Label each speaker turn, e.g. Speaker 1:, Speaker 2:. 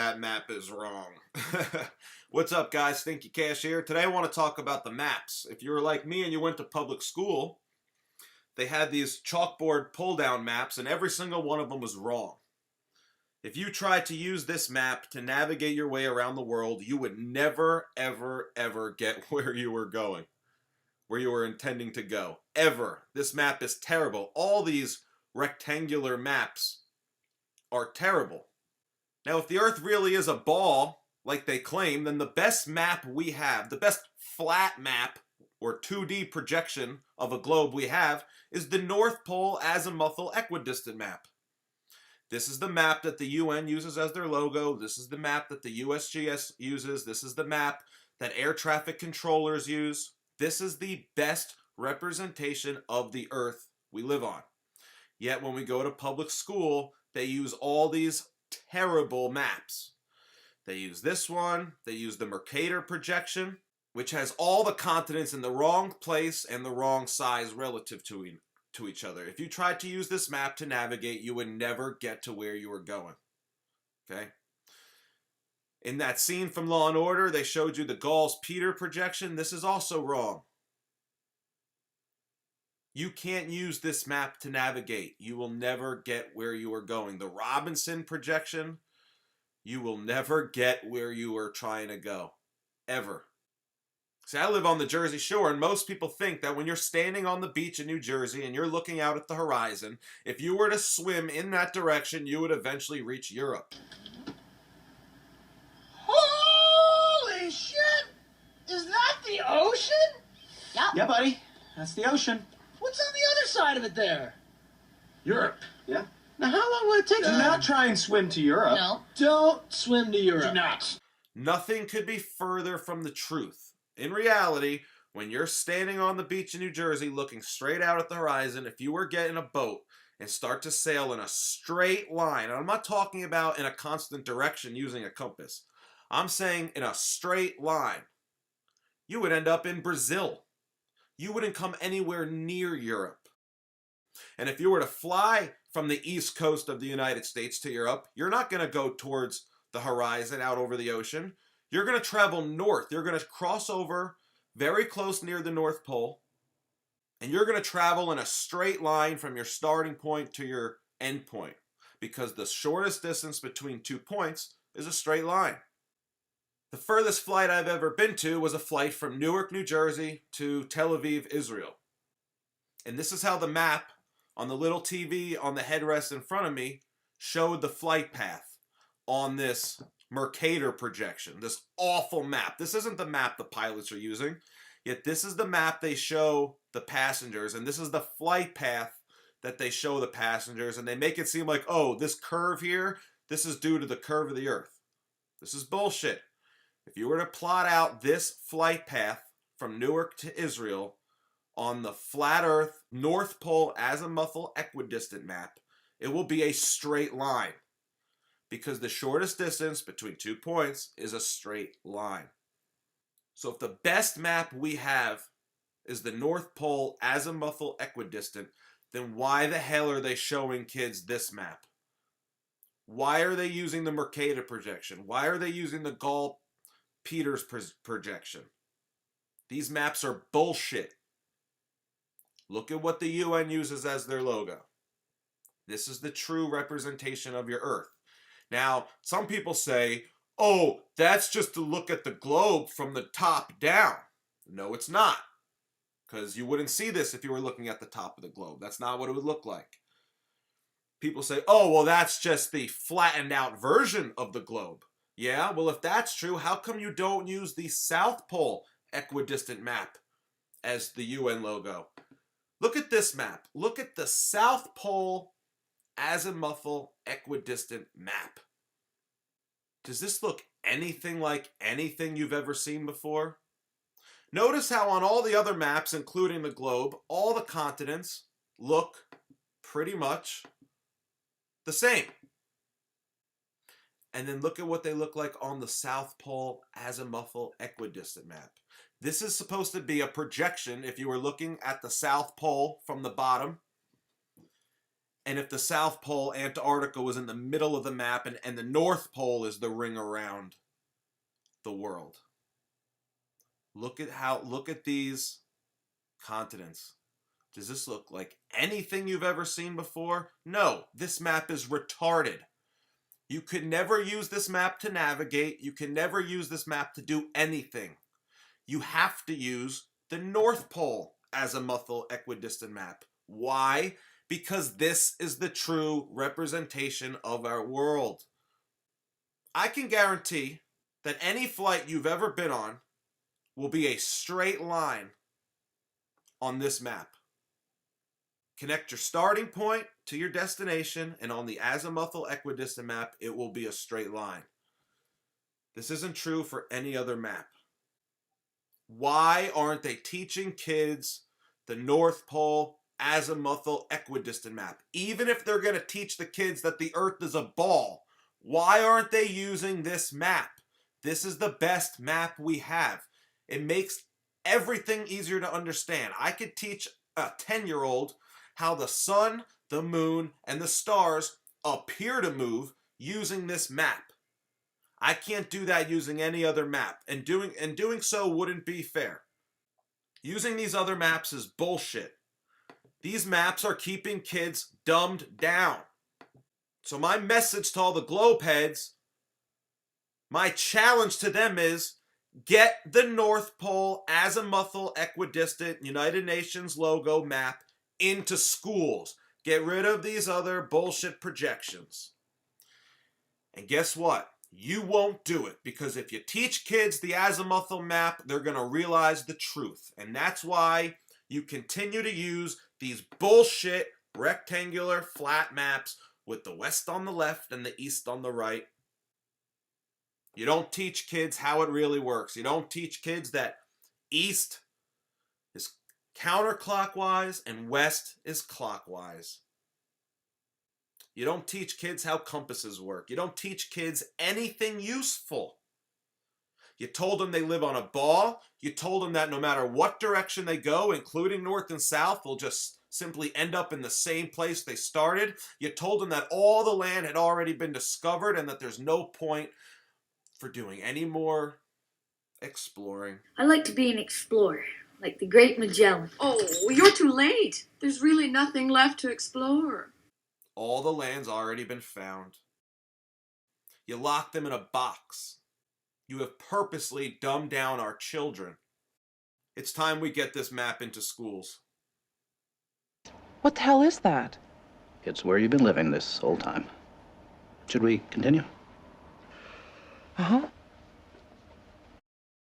Speaker 1: that map is wrong. What's up, guys? Stinky Cash here. Today I want to talk about the maps. If you were like me and you went to public school, they had these chalkboard pull-down maps, and every single one of them was wrong. If you tried to use this map to navigate your way around the world, you would never, ever, ever get where you were going, where you were intending to go. Ever. This map is terrible. All these rectangular maps are terrible. Now, if the Earth really is a ball, like they claim, then the best map we have, the best flat map or 2D projection of a globe we have, is the North Pole Azimuthal Equidistant map. This is the map that the UN uses as their logo. This is the map that the USGS uses. This is the map that air traffic controllers use. This is the best representation of the Earth we live on. Yet when we go to public school, they use all these terrible maps. They use this one. They use the Mercator projection, which has all the continents in the wrong place and the wrong size relative to each other. If you tried to use this map to navigate, you would never get to where you were going. Okay? In that scene from Law and Order, they showed you the Gauls-Peter projection. This is also wrong. You can't use this map to navigate. You will never get where you are going. The Robinson projection, you will never get where you are trying to go. Ever. See, I live on the Jersey Shore, and most people think that when you're standing on the beach in New Jersey and you're looking out at the horizon, if you were to swim in that direction, you would eventually reach Europe.
Speaker 2: Holy shit! Is that the ocean?
Speaker 3: Yep.
Speaker 4: Yeah, buddy. That's the ocean.
Speaker 2: What's on the other side of it there?
Speaker 4: Europe. Yeah.
Speaker 2: Now, how long will it take?
Speaker 4: Do not try and swim to Europe.
Speaker 3: No.
Speaker 2: Don't swim to Europe.
Speaker 4: Do not.
Speaker 1: Nothing could be further from the truth. In reality, when you're standing on the beach in New Jersey looking straight out at the horizon, if you were to get in a boat and start to sail in a straight line, and I'm not talking about in a constant direction using a compass, I'm saying in a straight line, you would end up in Brazil. You wouldn't come anywhere near Europe. And if you were to fly from the east coast of the United States to Europe, you're not going to go towards the horizon out over the ocean. You're going to travel north. You're going to cross over very close near the North Pole, and you're going to travel in a straight line from your starting point to your end point, because the shortest distance between 2 points is a straight line. The furthest flight I've ever been to was a flight from Newark, New Jersey to Tel Aviv, Israel. And this is how the map on the little TV on the headrest in front of me showed the flight path on this Mercator projection, this awful map. This isn't the map the pilots are using, yet this is the map they show the passengers, and this is the flight path that they show the passengers, and they make it seem like, oh, this curve here, this is due to the curve of the Earth. This is bullshit. If you were to plot out this flight path from Newark to Israel on the flat Earth North Pole Azimuthal Equidistant map, it will be a straight line, because the shortest distance between 2 points is a straight line. So if the best map we have is the North Pole Azimuthal Equidistant, then why the hell are they showing kids this map? Why are they using the Mercator projection? Why are they using the Gauls-Peters projection? These maps are bullshit. Look at what the UN uses as their logo. This is the true representation of your Earth. Now, some people say, oh, that's just to look at the globe from the top down. No, it's not. Because you wouldn't see this if you were looking at the top of the globe. That's not what it would look like. People say, oh, well, that's just the flattened out version of the globe. Yeah, well, if that's true, how come you don't use the South Pole Equidistant map as the UN logo? Look at this map. Look at the South Pole Azimuthal Equidistant map. Does this look anything like anything you've ever seen before? Notice how on all the other maps, including the globe, all the continents look pretty much the same. And then look at what they look like on the South Pole Azimuthal Equidistant map. This is supposed to be a projection if you were looking at the South Pole from the bottom. And if the South Pole, Antarctica was in the middle of the map, and the North Pole is the ring around the world. Look at these continents. Does this look like anything you've ever seen before? No, this map is retarded. You could never use this map to navigate. You can never use this map to do anything. You have to use the North Pole Azimuthal Equidistant map. Why? Because this is the true representation of our world. I can guarantee that any flight you've ever been on will be a straight line on this map. Connect your starting point to your destination, and on the Azimuthal Equidistant map, it will be a straight line. This isn't true for any other map. Why aren't they teaching kids the North Pole Azimuthal Equidistant map? Even if they're going to teach the kids that the Earth is a ball, why aren't they using this map? This is the best map we have. It makes everything easier to understand. I could teach a 10-year-old how the sun, the moon, and the stars appear to move using this map. I can't do that using any other map, and doing so wouldn't be fair. Using these other maps is bullshit. These maps are keeping kids dumbed down. So my message to all the globe heads, my challenge to them is, get the North Pole Azimuthal Equidistant United Nations logo map into schools. Get rid of these other bullshit projections. And guess what? You won't do it, because if you teach kids the azimuthal map, they're going to realize the truth. And that's why you continue to use these bullshit rectangular flat maps with the west on the left and the east on the right. You don't teach kids how it really works. You don't teach kids that east is counterclockwise and west is clockwise. You don't teach kids how compasses work. You don't teach kids anything useful. You told them they live on a ball. You told them that no matter what direction they go, including north and south, they'll just simply end up in the same place they started. You told them that all the land had already been discovered and that there's no point for doing any more exploring.
Speaker 3: I like to be an explorer, like the great Magellan.
Speaker 5: Oh, you're too late. There's really nothing left to explore.
Speaker 1: All the land's already been found. You lock them in a box. You have purposely dumbed down our children. It's time we get this map into schools.
Speaker 6: What the hell is that?
Speaker 7: It's where you've been living this whole time. Should we continue?
Speaker 6: Uh-huh.